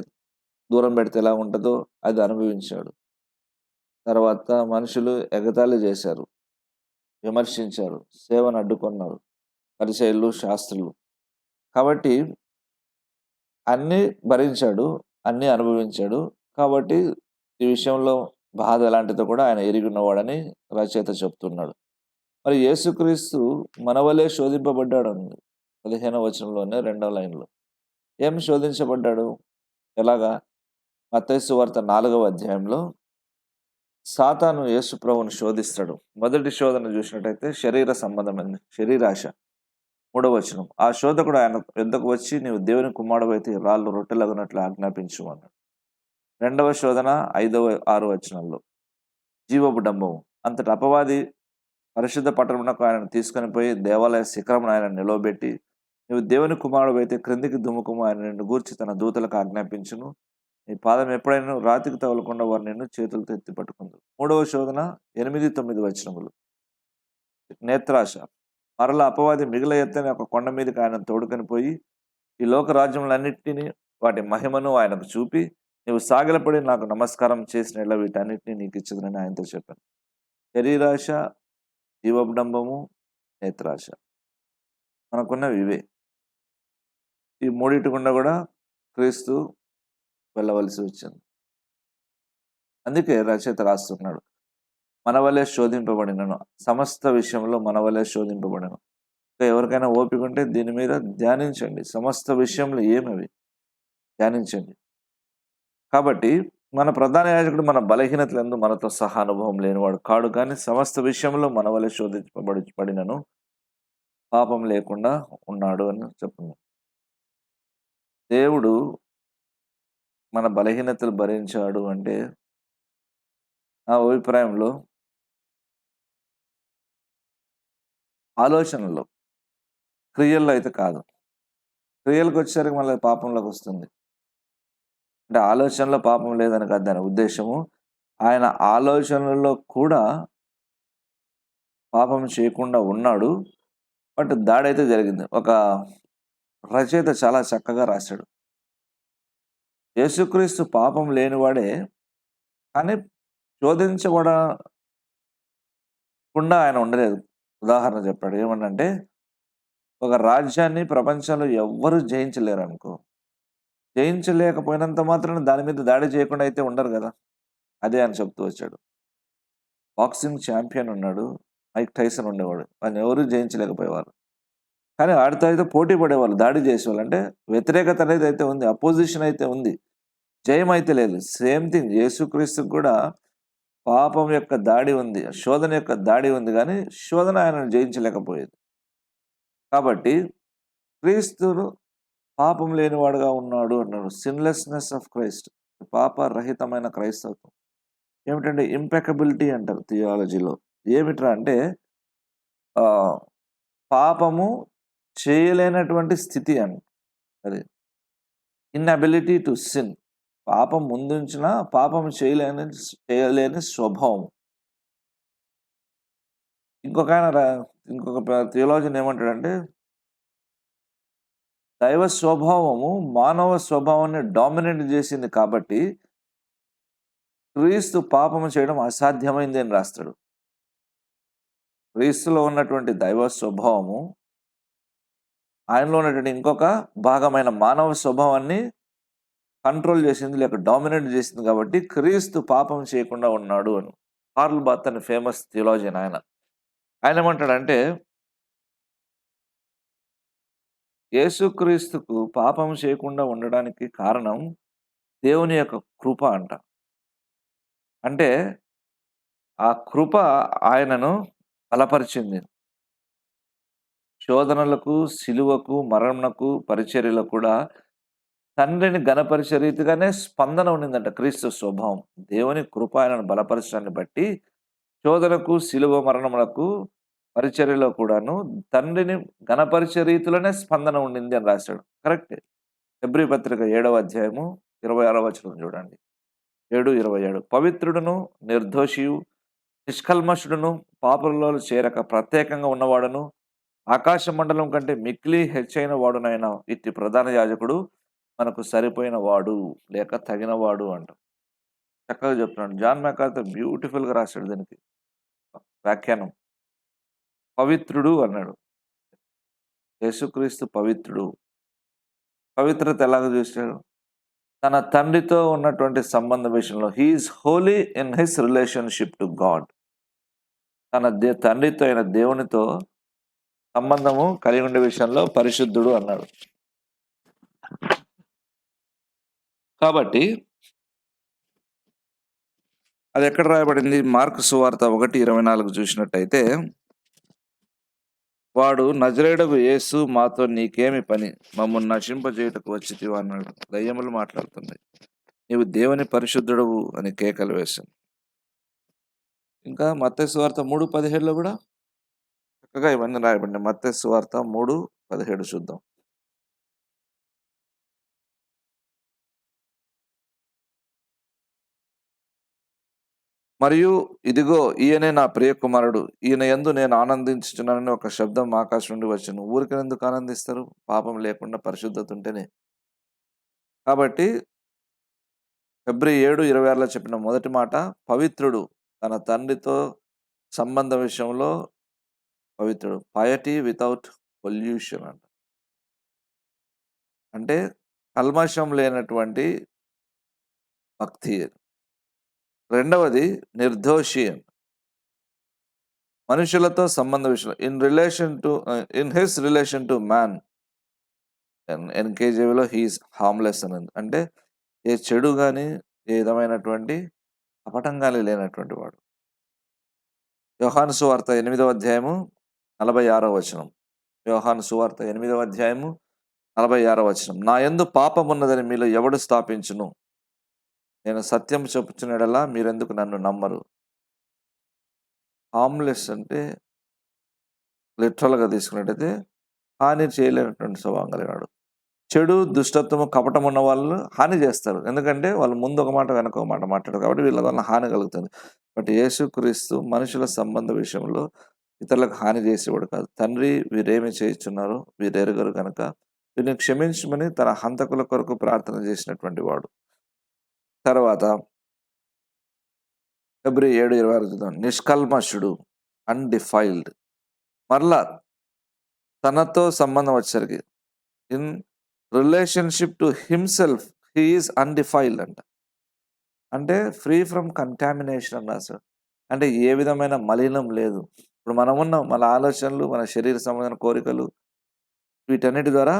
దూరం పెడితే ఎలా ఉంటుందో అది అనుభవించాడు. తర్వాత మనుషులు ఎగతాళి చేశారు, విమర్శించారు, సేవను అడ్డుకున్నారు పరిసయ్యులు, శాస్త్రులు. కాబట్టి అన్నీ భరించాడు, అన్నీ అనుభవించాడు. కాబట్టి ఈ విషయంలో బాధ ఎలాంటిదో కూడా ఆయన ఎరిగి ఉన్నవాడని రచయిత చెప్తున్నాడు. మరి యేసుక్రీస్తు మన వలే శోధింపబడ్డాడు అండి. 15వ వచనంలోనే 2వ లైన్లో ఏం శోధించబడ్డాడు? ఎలాగా? మత్తయి సువార్త 4వ అధ్యాయంలో సాతాను యేసు ప్రభువును శోధిస్తాడు. మొదటి శోధన చూసినట్టయితే శరీర సంబంధమైనది, శరీరాశ. 3వ వచనం, ఆ శోధకుడు ఆయన యొద్దకు వచ్చి, నీవు దేవుని కుమారుడవైతే రాళ్ళు రొట్టెలగునట్లు ఆజ్ఞాపించు అన్నాడు. 2వ శోధన 5, 6 వచనంలో జీవపు డంబము. అంతటి అపవాది పరిశుద్ధ పట్టణమునకు ఆయనను తీసుకొని పోయి దేవాలయ శిఖరమును ఆయన నిలవబెట్టి, నీవు దేవుని కుమారుడవైతే క్రిందికి దుముకుము, ఆయన నిన్ను గూర్చి తన దూతలకు ఆజ్ఞాపించును, నీ పాదం ఎప్పుడైనా రాతికి తగలకుండా వారు నిన్ను చేతులతో ఎత్తి పట్టుకుంది. 3వ శోధన 8, 9 వచనములు నేత్రాశ. మరలా అపవాది మిగిల ఎత్తని ఒక కొండ మీదకి ఆయన తోడుకొని పోయి, ఈ లోక రాజ్యములన్నిటినీ వాటి మహిమను ఆయనకు చూపి, నీవు సాగిలపడి నాకు నమస్కారం చేసిన వీటన్నిటిని నీకు ఇచ్చదని ఆయనతో చెప్పాను. శరీరాశ, జీవడంబము, నేత్రాశ మనకున్నవి ఇవే. ఈ మూడింటి గుండా కూడా క్రీస్తు వెళ్ళవలసి వచ్చింది. అందుకే రచయిత రాస్తున్నాడు, మన వలె శోధింపబడినను, సమస్త విషయంలో మన వలె శోధింపబడను. ఎవరికైనా ఓపిక ఉంటే దీని మీద ధ్యానించండి. సమస్త విషయంలో ఏమవి ధ్యానించండి. కాబట్టి మన ప్రధాన యాజకుడు మన బలహీనతలందు మనతో సహా అనుభవం లేనివాడు కాడు, కానీ సమస్త విషయంలో మన వలె శోధింపబడినను పాపం లేకుండా ఉన్నాడు అని చెప్తున్నాం. దేవుడు మన బలహీనతలు భరించాడు అంటే నా అభిప్రాయంలో ఆలోచనలో, క్రియల్లో అయితే కాదు. క్రియలకు వచ్చేసరికి మళ్ళీ పాపంలోకి వస్తుంది. అంటే ఆలోచనలో పాపం లేదని కాదు దాని ఉద్దేశము. ఆయన ఆలోచనలలో కూడా పాపం చేయకుండా ఉన్నాడు, బట్ దాడైతే జరిగింది. ఒక రచయిత చాలా చక్కగా రాశాడు, యేసుక్రీస్తు పాపం లేనివాడే, కానీ కుండా ఆయన ఉండలేదు. ఉదాహరణ చెప్పాడు. ఏమనంటే, ఒక రాజ్యాన్ని ప్రపంచంలో ఎవ్వరు జయించలేరనుకో. జయించలేకపోయినంత మాత్రాన దాని మీద దాడి చేయకుండా అయితే ఉండరు గదా! అదే ఆయన చెప్తూ వచ్చాడు. బాక్సింగ్ ఛాంపియన్ ఉన్నాడు. మైక్ టైసన్ ఉండేవాడు. వాడినెవరు జయించలేకపోయేవారు. కానీ వాడితో అయితే పోటీ పడేవాళ్ళు. దాడి చేసేవాళ్ళు. అంటే వ్యతిరేకత అనేదైతే ఉంది. అపోజిషన్ అయితే ఉంది. జయం అయితే లేదు. సేమ్ థింగ్ యేసుక్రీస్తుకు కూడా పాపం యొక్క దాడి ఉంది. శోధన యొక్క దాడి ఉంది గానీ, శోధన ఆయనను జయించలేకపోయేది. కాబట్టి క్రీస్తును పాపం లేనివాడుగా ఉన్నాడు అన్నాడు. సిన్‌లెస్‌నెస్ ఆఫ్ క్రైస్ట్. పాపరహితమైన క్రైస్తవత్వం. ఏమిటంటే ఇంపెకబిలిటీ అంటారు థియాలజీలో. ఏమిట్రా అంటే ఆహ్, పాపము చేయలేనటువంటి స్థితి అని. అది. Inability to sin. పాపం ముందుంచినా పాపం చేయలేని స్వభావం. ఇంకొకాయన ఇంకొక థియోలాజియన్ ఏమంటాడంటే, దైవ స్వభావము మానవ స్వభావాన్ని డామినేట్ చేసింది కాబట్టి, క్రీస్తు పాపము చేయడం అసాధ్యమైంది అని రాస్తాడు. క్రీస్తులో ఉన్నటువంటి దైవ స్వభావము, ఆయనలో ఉన్నటువంటి ఇంకొక భాగమైన మానవ స్వభావాన్ని కంట్రోల్ చేసింది, లేక డామినేట్ చేసింది కాబట్టి, క్రీస్తు పాపం చేయకుండా ఉన్నాడు అని. కార్ల్ బార్త్ అని ఫేమస్ థియోలాజియన్ ఆయన. ఆయన ఏమంటాడంటే, యేసుక్రీస్తుకు పాపం చేయకుండా ఉండడానికి కారణం దేవుని యొక్క కృప అంట. అంటే ఆ కృప ఆయనను బలపరిచింది. శోధనలకు, సిలువకు, మరణమునకు, పరిచర్యలకు కూడా తండ్రిని ఘనపరిచే రీతిగానే స్పందన ఉండిందంట క్రీస్తు స్వభావం. దేవుని కృప ఆయనను బలపరచడాన్ని బట్టి శోధనకు, సిలువ మరణములకు, పరిచర్యలో కూడాను తండ్రిని ఘనపరిచే రీతిలోనే స్పందన ఉండింది అని రాశాడు. కరెక్టే. హెబ్రీ పత్రిక 7వ అధ్యాయము 26వ వచనం చూడండి. 7:27 పవిత్రుడును, నిర్దోషియు, నిష్కల్మషుడును, పాపులలో చేరక ప్రత్యేకంగా ఉన్నవాడును, ఆకాశ మండలం కంటే మిక్కిలి హెచ్చైన వాడునైన ఇట్టి ప్రధాన యాజకుడు మనకు సరిపోయిన వాడు, లేక తగినవాడు అంట. చక్కగా చెప్తున్నాడు. జాన్ మెకార్థర్ బ్యూటిఫుల్‌గా రాశాడు దీనికి వ్యాఖ్యానం. పవిత్రుడు అన్నాడు. యేసుక్రీస్తు పవిత్రుడు. పవిత్రత ఎలాగ చూసాడు? తన తండ్రితో ఉన్నటువంటి సంబంధ విషయంలో he is Holi in his relationship to God. తన తండ్రితో అయిన దేవునితో సంబంధము కలిగి ఉండే విషయంలో పరిశుద్ధుడు అన్నాడు. కాబట్టి అది ఎక్కడ రాయబడింది? మార్కు సువార్త 1:24 చూసినట్టయితే, వాడు నజరేయుడగు యేసు మాతో నీకేమి పని? మమ్మల్ని నశింపజేయుటకు వచ్చితివా అన్నాడు. దయ్యములు మాట్లాడుతున్నాయి. నీవు దేవుని పరిశుద్ధుడవు అని కేకలు వేశాను. ఇంకా మత్తయి సువార్త 3:17లో కూడా చక్కగా ఇవన్నీ రాయబడినాయి. మత్తయి సువార్త 3:17 చూద్దాం. మరియు ఇదిగో ఈయనే నా ప్రియ కుమారుడు, ఈయన యందు నేను ఆనందించుచున్నానని ఒక శబ్దం ఆకాశం నుండి వచ్చెను. ఊరికెందుకు ఆనందిస్తారు? పాపం లేకుండా పరిశుద్ధత ఉంటేనే. కాబట్టి ఫిబ్రవరి 7:26లో చెప్పిన మొదటి మాట, పవిత్రుడు. తన తండ్రితో సంబంధ విషయంలో పవిత్రుడు. పయటీ వితౌట్ పొల్యూషన్ అంట. అంటే కల్మషం లేనటువంటి భక్తి. రెండవది నిర్దోషి. మనుషులతో సంబంధ విషయంలో in his relation to man. ఎన్‌కేజీవీలో హి ఈస్ హార్మ్‌లెస్ అని ఉంది. అంటే ఏ చెడు గాని, ఏ విధమైనటువంటి కపటం గాని లేనటువంటి వాడు. యోహాను సువార్త 8వ అధ్యాయము 46వ వచనం. యోహాను సువార్త 8వ అధ్యాయము 46వ వచనం. నా యందు పాపమున్నదని మీలో ఎవడు స్థాపించును? నేను సత్యం చెప్పుచున్న యెడల మీరెందుకు నన్ను నమ్మరు? హార్మ్‌లెస్ అంటే లిటరల్‌గా తీసుకున్నట్టయితే హాని చేయలేనటువంటి స్వభావం కలిగినవాడు. చెడు, దుష్టత్వము, కపటం ఉన్న వాళ్ళు హాని చేస్తారు. ఎందుకంటే వాళ్ళు ముందు ఒక మాట వెనక ఒక మాట మాట్లాడరు. కాబట్టి వీళ్ళ వల్ల హాని కలుగుతుంది. బట్ యేసుక్రీస్తు మనుషుల సంబంధ విషయంలో ఇతరులకు హాని చేసేవాడు కాదు. తండ్రి వీరేమి చేయుచున్నారో వీరెరుగరు కనుక వీరిని క్షమించమని తన హంతకుల కొరకు ప్రార్థన చేసినటువంటి వాడు. తర్వాత ఫిబ్రవరి 7:26 చూద్దాం. నిష్కల్మషుడు. అన్‌డిఫైల్డ్. మరలా తనతో సంబంధం వచ్చేసరికి in relationship to himself he is undefiled అంట. అంటే ఫ్రీ ఫ్రమ్ కంటామినేషన్ అని రాసాడు. అంటే ఏ విధమైన మలినం లేదు. ఇప్పుడు మనమున్నాం. మన ఆలోచనలు, మన శరీర సంబంధమైన కోరికలు వీటన్నిటి ద్వారా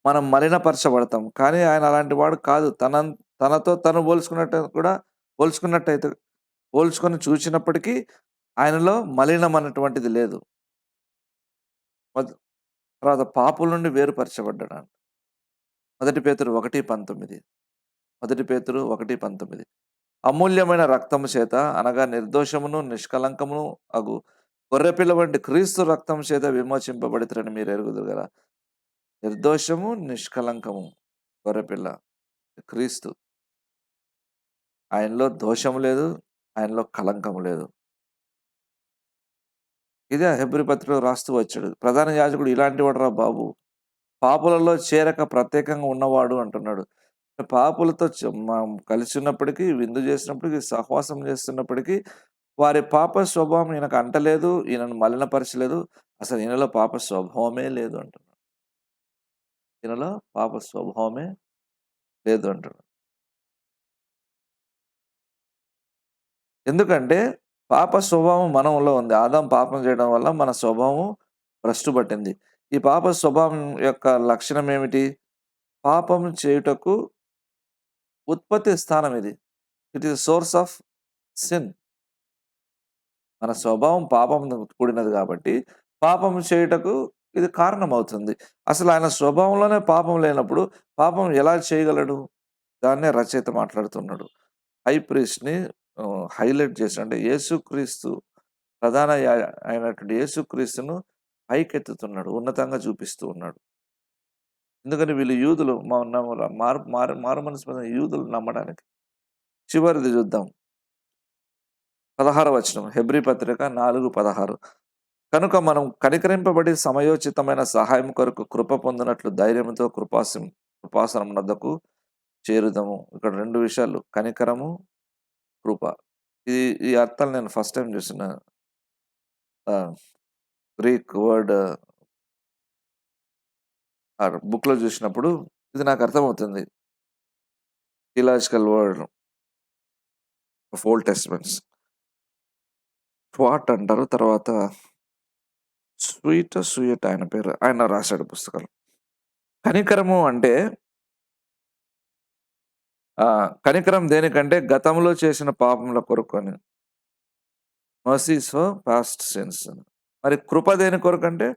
మనం మలినపరచబడతాం. కానీ ఆయన అలాంటి వాడు కాదు. తనతో తను పోల్చుకున్నట్టయితే పోల్చుకొని చూచినప్పటికీ ఆయనలో మలినం అన్నటువంటిది లేదు. మొద తర్వాత పాపుల నుండి వేరుపరచబడ్డాడంట. 1 పేతురు 1:19. 1 పేతురు 1:19. అమూల్యమైన రక్తము చేత అనగా నిర్దోషమును, నిష్కళంకమును అగు గొర్రెపిల్ల వంటి క్రీస్తు రక్తము చేత విమోచింపబడితిరని మీరు ఎరుగుదురు గదా! నిర్దోషము, నిష్కళంకము గొర్రెపిల్ల క్రీస్తు. ఆయనలో దోషము లేదు. ఆయనలో కళంకము లేదు. ఇదే హెబ్రీ పత్రికలో రాస్తూ వచ్చాడు. ప్రధాన యాజకుడు ఇలాంటి వాడురా బాబు! పాపులలో చేరక ప్రత్యేకంగా ఉన్నవాడు అంటున్నాడు. పాపులతో కలిసి ఉన్నప్పటికీ, విందు చేసినప్పటికీ, సహవాసం చేస్తున్నప్పటికీ వారి పాప స్వభావం ఈయనకు అంటలేదు. ఈయనను మలినపరచలేదు. అసలు ఈయనలో పాప స్వభావమే లేదు అంటున్నాడు. ఈయనలో పాప స్వభావమే లేదు అంటున్నాడు. ఎందుకంటే పాప స్వభావం మనంలో ఉంది. ఆదాం పాపం చేయడం వల్ల మన స్వభావం భ్రష్టు పట్టింది. ఈ పాప స్వభావం యొక్క లక్షణం ఏమిటి? పాపం చేయుటకు ఉత్పత్తి స్థానం ఇది. It is source of sin. మన స్వభావం పాపంతో కూడినది కాబట్టి, పాపం చేయుటకు ఇది కారణమవుతుంది. అసలు ఆయన స్వభావంలోనే పాపం లేనప్పుడు, పాపం ఎలా చేయగలడు? దాన్నే రచయిత మాట్లాడుతున్నాడు. హై ప్రీస్ట్‌ని హైలైట్ చేసి అంటే యేసుక్రీస్తు ప్రధాన అయినటువంటి యేసుక్రీస్తును పైకెత్తుతున్నాడు. ఉన్నతంగా చూపిస్తూ ఉన్నాడు. ఎందుకని వీళ్ళు యూదులు మారు మనసు పొందిన యూదులు నమ్మడానికి. చివరిది చూద్దాం. 16వ వచనం హెబ్రీ పత్రిక 4:16. కనుక మనం కనికరింపబడి సమయోచితమైన సహాయం కొరకు కృప పొందినట్లు ధైర్యంతో కృపాసనం నొద్దకు చేరుదాము. ఇక్కడ 2 విషయాలు కనికరము, కృప. ఈ అర్థాలు నేను ఫస్ట్ టైమ్ చూసిన గ్రీక్ వర్డ్ బుక్‌లో చూసినప్పుడు ఇది నాకు అర్థమవుతుంది. Theological word of old testaments. స్వాట్ అంటారు. తర్వాత సూయట్ ఆయన పేరు. ఆయన రాశాడు పుస్తకాలు. కనికరము అంటే కనికరం దేనికంటే గతంలో చేసిన పాపముల కొరకు అని. Mercies for past since. మరి కృప దేని కొరకంటే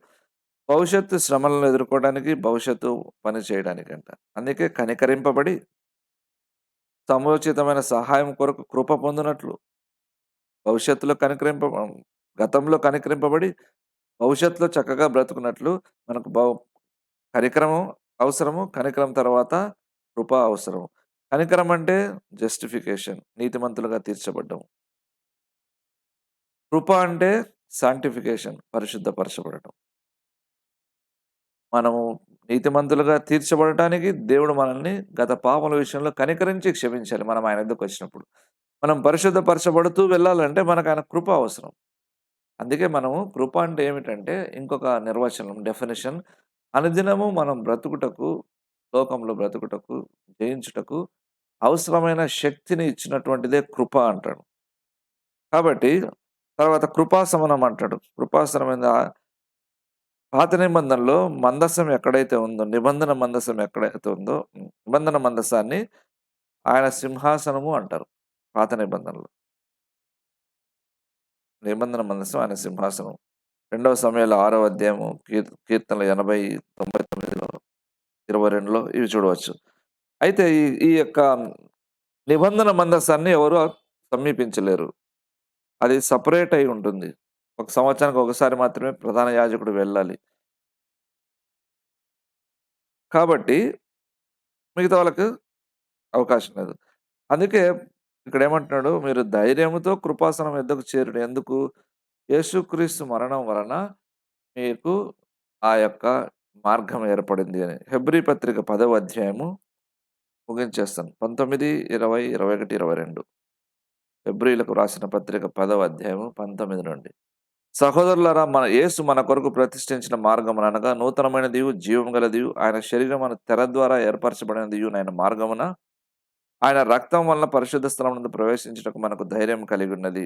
భవిష్యత్తు శ్రమలను ఎదుర్కోవడానికి, భవిష్యత్తు పని చేయడానికంట. అందుకే కనికరింపబడి సముచితమైన సహాయం కొరకు కృప పొందినట్లు భవిష్యత్తులో గతంలో కనికరింపబడి భవిష్యత్తులో చక్కగా బ్రతుకున్నట్లు మనకు కనికరము అవసరము. కనికరం తర్వాత కృప అవసరం. కనికరం అంటే జస్టిఫికేషన్, నీతిమంతులుగా తీర్చబడ్డం. కృప అంటే సాంక్టిఫికేషన్, పరిశుద్ధపరచబడటం. మనము నీతిమంతులుగా తీర్చబడటానికి దేవుడు మనల్ని గత పాపముల విషయంలో కనికరించి క్షమించాలి మనం ఆయన యొద్దకు వచ్చినప్పుడు. మనం పరిశుద్ధపరచబడుతూ వెళ్ళాలంటే మనకు ఆయన కృప అవసరం. అందుకే మనము కృప అంటే ఏమిటంటే ఇంకొక నిర్వచనం, డెఫినిషన్ అనుదినము మనం బ్రతుకుటకు, లోకంలో బ్రతుకుటకు, జయించుటకు అవసరమైన శక్తిని ఇచ్చినటువంటిదే కృప అంటాడు. కాబట్టి తర్వాత కృపాసమనం అంటాడు. కృపాసనం పాత నిబంధనలో మందసం ఎక్కడైతే ఉందో, నిబంధన మందసాన్ని ఆయన సింహాసనము అంటారు. పాత నిబంధనలో. నిబంధన మందసం ఆయన సింహాసనం. 2 సమూయేలు 6వ అధ్యాయము కీర్తనలు 80, 99లో 22లో ఇవి చూడవచ్చు. అయితే ఈ యొక్క నిబంధన మందసాన్ని ఎవరు సమీపించలేరు. అది సెపరేట్ అయి ఉంటుంది. ఒక సంవత్సరానికి ఒకసారి మాత్రమే ప్రధాన యాజకుడు వెళ్ళాలి. కాబట్టి మిగతా వాళ్ళకి అవకాశం లేదు. అందుకే ఇక్కడేమంటున్నాడు, మీరు ధైర్యముతో కృపాసనం యొద్దకు చేరుడు. ఎందుకు? యేసుక్రీస్తు మరణం వలన మీకు ఆ యొక్క మార్గం ఏర్పడింది అని. హెబ్రీ పత్రిక 10వ అధ్యాయము ముగించేస్తాను. 19, 20, 21, 22. హెబ్రీలకు రాసిన పత్రిక 10వ అధ్యాయము 19 నుండి. సహోదరులారా, మన యేసు మన కొరకు ప్రతిష్ఠించిన మార్గమున అనగా నూతనమైనదియు, జీవము గలదియు, ఆయన శరీరమున తెర ద్వారా ఏర్పరచబడినదియు నైన మార్గమున ఆయన రక్తం వలన పరిశుద్ధ స్థలమునందు ప్రవేశించుటకు మనకు ధైర్యం కలిగి ఉన్నది.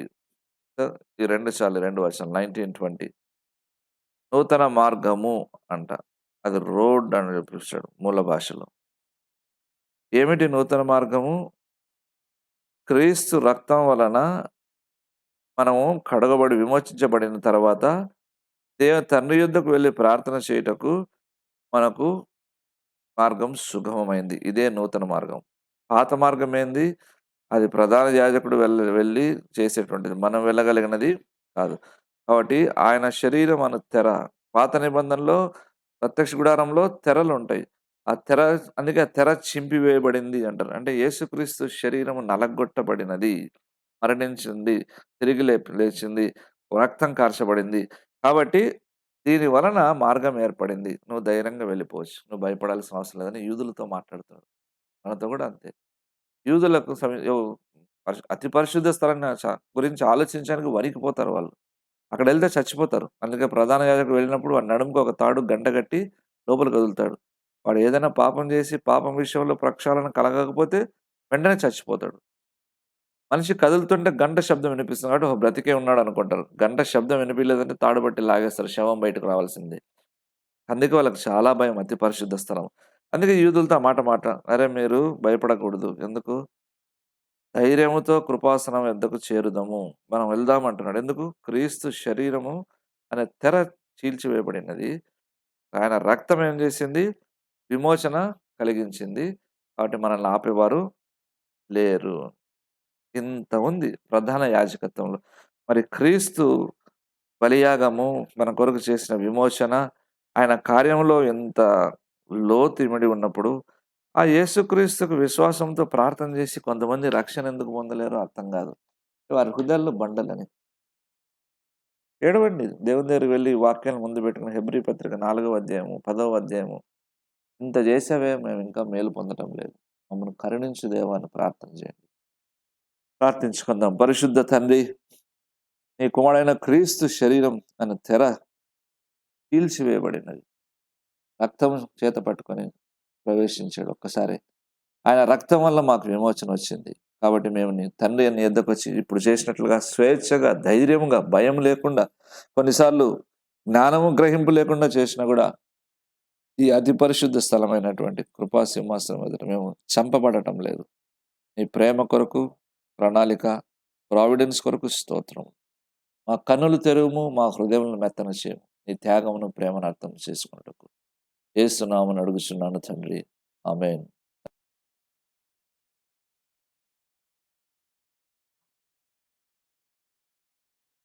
ఈ 2 చాలు, 2 వచనాలు 19, 20. నూతన మార్గము అంట. అది రోడ్ అని పిలుస్తాడు మూల భాషలో. ఏమిటి నూతన మార్గము? క్రీస్తు రక్తం వలన మనము కడగబడి విమోచించబడిన తర్వాత తండ్రి యొద్దకు వెళ్ళి ప్రార్థన చేయుటకు మనకు మార్గం సుగమమైంది. ఇదే నూతన మార్గం. పాత మార్గం ఏంది? అది ప్రధాన యాజకుడు వెళ్ళి చేసేటువంటిది. మనం వెళ్ళగలిగినది కాదు. కాబట్టి ఆయన శరీరం అను తెర. పాత నిబంధనలో ప్రత్యక్ష గుడారంలో తెరలుంటాయి. ఆ తెర, అందుకే ఆ తెర చింపివేయబడింది అంటారు. అంటే యేసుక్రీస్తు శరీరము నలగొట్టబడినది, మరణించింది, తిరిగి లేచింది, రక్తం కార్చబడింది. కాబట్టి దీని వలన మార్గం ఏర్పడింది. నువ్వు ధైర్యంగా వెళ్ళిపోవచ్చు. నువ్వు భయపడాల్సిన అవసరం లేదని యూదులతో మాట్లాడుతున్నాడు. మనతో కూడా అంతే. యూదులకు అతి పరిశుద్ధ స్థలాన్ని గురించి ఆలోచించడానికి వణికిపోతారు వాళ్ళు. అక్కడెళ్తే చచ్చిపోతారు. అందుకే ప్రధాన యాజకుడు వెళ్ళినప్పుడు వాడి నడుముకి ఒక తాడు గంట కట్టి లోపలికి వదులుతాడు. వాడు ఏదైనా పాపం చేసి పాపం విషయంలో ప్రక్షాళన కలగకపోతే వెంటనే చచ్చిపోతాడు. మనిషి కదులుతుంటే గంట శబ్దం వినిపిస్తుంది కాబట్టి ఓహ్! బ్రతికే ఉన్నాడు అనుకుంటారు. గంట శబ్దం వినిపియలేదంటే తాడు బట్టి లాగేస్తారు. శవం బయటకు రావాల్సిందే. అందుకే వాళ్ళకి చాలా భయం అతి పరిశుద్ధ స్థలం. అందుకే యూదులతో ఆ మాట "అరే! మీరు భయపడకూడదు. ఎందుకు? ధైర్యముతో కృపాసనం యొద్దకు చేరుదము. మనం వెళ్దాం" అంటున్నాడు. ఎందుకు? క్రీస్తు శరీరము అనే తెర చీల్చివేయబడినది. ఆయన రక్తం ఏం చేసింది? విమోచన కలిగించింది. కాబట్టి మనల్ని ఆపేవారు లేరు. ఇంత ఉంది ప్రధాన యాజకత్వంలో. మరి క్రీస్తు బలియాగము మన కొరకు చేసిన విమోచన, ఆయన కార్యంలో ఎంత లోతు ఇమిడి ఉన్నప్పుడు, ఆ యేసుక్రీస్తుకు విశ్వాసంతో ప్రార్థన చేసి కొంతమంది రక్షణ ఎందుకు పొందలేరో అర్థం కాదు. వారి హృదయాల్లో బండలని. ఏడవండి. దేవుని దగ్గరికి వెళ్లి వాక్యాన్ని ముందు పెట్టుకుని హెబ్రీ పత్రిక 4వ అధ్యాయము, 10వ అధ్యాయము, ఇంత చేసావే మేము ఇంకా మేలు పొందటం లేదు. మమ్మల్ని కరుణించు దేవా అని ప్రార్థన చేయండి. ప్రార్థించుకుందాం. పరిశుద్ధ తండ్రి, నీ కుమారుడైన క్రీస్తు శరీరం అనే తెర చీల్చివేయబడినది. రక్తం చేత పట్టుకొని ప్రవేశించాడు ఒక్కసారి. ఆయన రక్తం వల్ల మాకు విమోచన వచ్చింది. కాబట్టి మేము నీ తండ్రి నీ యొద్దకొచ్చి ఇప్పుడు చేసినట్లుగా స్వేచ్ఛగా, ధైర్యంగా, భయం లేకుండా, కొన్నిసార్లు జ్ఞానము, గ్రహింపు లేకుండా చేసినా కూడా ఈ అతి పరిశుద్ధ స్థలమైనటువంటి కృపా సింహాసనం ఎదుట మేము చంపబడటం లేదు. నీ ప్రేమ కొరకు, ప్రణాళిక, ప్రావిడెన్స్ కొరకు స్తోత్రం. మా కన్నులు తెరువుము, మా హృదయములను మెత్తన చేయము. నీ త్యాగమును, ప్రేమను అర్థం చేసుకున్నటకు యేసు నామమున అడుగుచున్నాను తండ్రి. ఆమేన్.